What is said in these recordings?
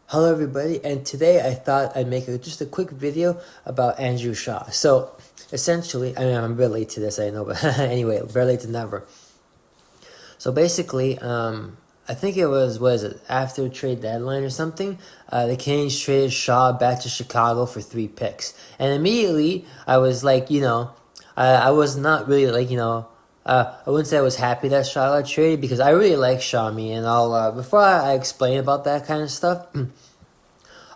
Hello everybody, and today I thought I'd make just a quick video about Andrew Shaw. So, essentially, I'm a bit late to this, I know, but anyway, better late than never. So basically, I think it was, what is it, after trade deadline or something, the Canadiens traded Shaw back to Chicago for 3 picks. And immediately, I was like, I was not really like, I wouldn't say I was happy that Shaw got traded because I really like Shaw, and I'll, before I explain about that kind of stuff,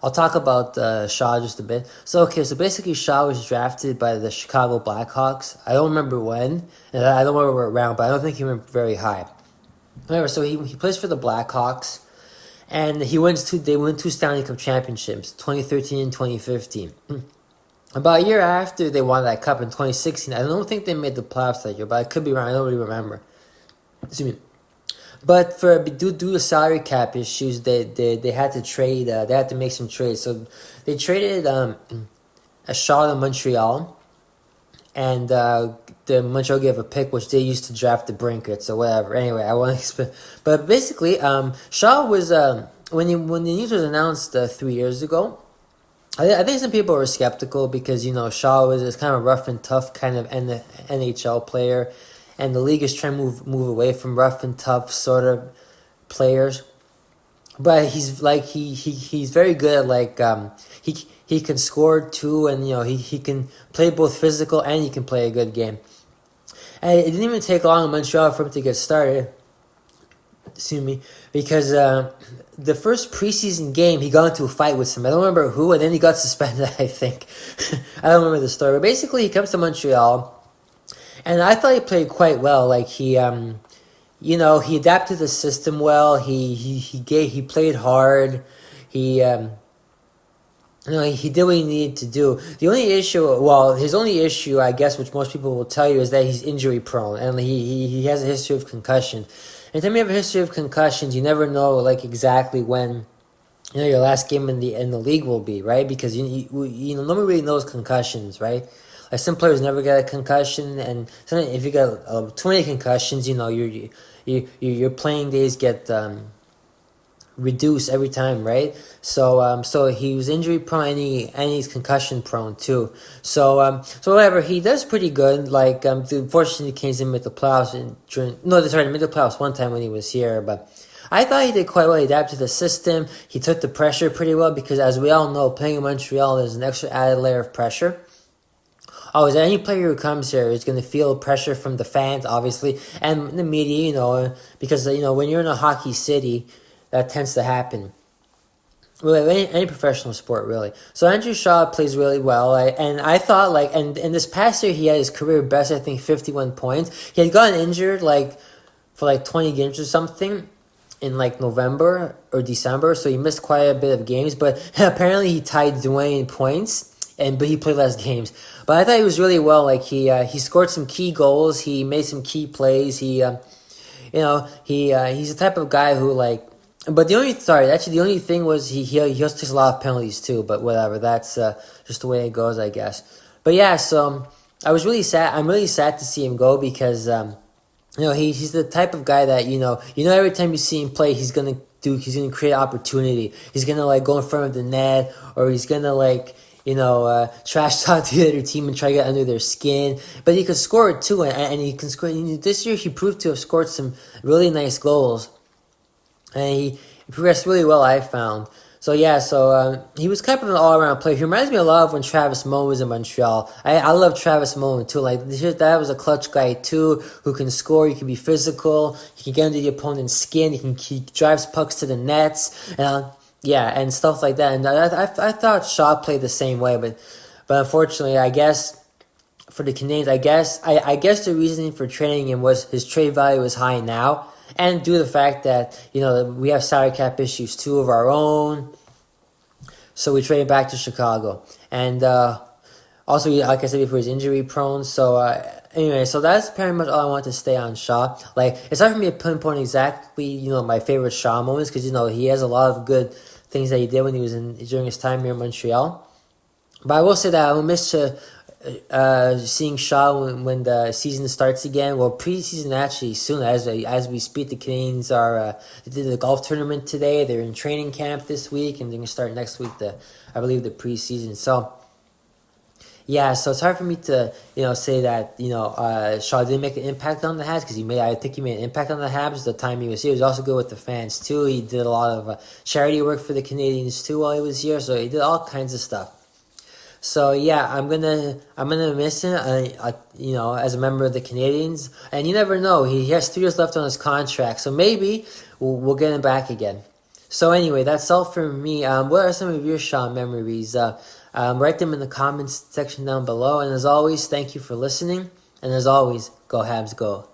I'll talk about Shaw just a bit. So basically Shaw was drafted by the Chicago Blackhawks. I don't remember when, and I don't remember around, but I don't think he went very high. However, so he plays for the Blackhawks, and they win two Stanley Cup championships, 2013 and 2015. About a year after they won that cup in 2016, I don't think they made the playoffs that year, but I could be wrong. I don't really remember. Excuse me. But due to salary cap issues, they had to trade. They had to make some trades. So they traded a Shaw to Montreal, and the Montreal gave a pick which they used to draft the Brinkets or whatever. Anyway, I won't explain. But basically, Shaw was when the news was announced 3 years ago. I think some people were skeptical because Shaw was this kind of rough and tough kind of NHL player, and the league is trying to move away from rough and tough sort of players. But he's very good at he can score too, and he can play both physical and he can play a good game. And it didn't even take long in Montreal for him to get started. Excuse me, because the first preseason game he got into a fight with some. I don't remember who, and then he got suspended. I think I don't remember the story, but basically he comes to Montreal, and I thought he played quite well. Like he adapted the system well. He played hard. He did what he needed to do. His only issue, I guess, which most people will tell you, is that he's injury prone, and he has a history of concussion. Anytime you have a history of concussions, you never know exactly when your last game in the league will be, right? Because nobody really knows concussions, right? Like some players never get a concussion, and sometimes if you get too many concussions, your playing days get reduce every time, right? So he was injury prone, and he's concussion prone too. So whatever, he does pretty good. Unfortunately, he came in with the playoffs they made the playoffs one time when he was here, but I thought he did quite well. He adapted to the system. He took the pressure pretty well because, as we all know, playing in Montreal, there's an extra added layer of pressure. Always, any player who comes here is going to feel pressure from the fans, obviously, and the media, because, when you're in a hockey city, that tends to happen. Really, any professional sport, really. So Andrew Shaw plays really well, and I thought, and in this past year, he had his career best, I think, 51 points. He had gotten injured, for 20 games or something in, November or December, so he missed quite a bit of games, but apparently he tied Dwayne in points, but he played less games. But I thought he was really well. He scored some key goals, he made some key plays, he's the type of guy who, but the only thing was he also takes a lot of penalties too. But whatever, that's just the way it goes, I guess. But yeah, so I was really sad. I'm really sad to see him go because he's the type of guy that every time you see him play, he's gonna create opportunity. He's gonna go in front of the net, or he's gonna trash talk the other team and try to get under their skin. But he can score it too, and he can score. This year he proved to have scored some really nice goals. And he progressed really well, I found. So yeah, he was kind of an all-around player. He reminds me a lot of when Travis Moe was in Montreal. I love Travis Moe too. That was a clutch guy too, who can score. He can be physical. He can get under the opponent's skin. He drives pucks to the nets. And stuff like that. And I thought Shaw played the same way, but unfortunately, I guess for the Canadiens, I guess the reasoning for trading him was his trade value is high now. And due to the fact that, we have salary cap issues too of our own. So we traded back to Chicago. And also, like I said before, he's injury prone. So anyway, so that's pretty much all I want to say on Shaw. It's hard for me to pinpoint exactly, my favorite Shaw moments because, he has a lot of good things that he did when he was during his time here in Montreal. But I will say that I will miss seeing Shaw when the season starts again. Well, preseason actually soon as we speak. The Canadians are they did the golf tournament today. They're in training camp this week, and they're gonna start next week. I believe the preseason. So yeah, so it's hard for me to say that Shaw didn't make an impact on the Habs because I think he made an impact on the Habs the time he was here. He was also good with the fans too. He did a lot of charity work for the Canadians too while he was here. So he did all kinds of stuff. So yeah, I'm gonna miss him. As a member of the Canadians, and you never know. He has 2 years left on his contract, so maybe we'll get him back again. So anyway, that's all for me. What are some of your Shaw memories? Write them in the comments section down below. And as always, thank you for listening. And as always, go Habs, go.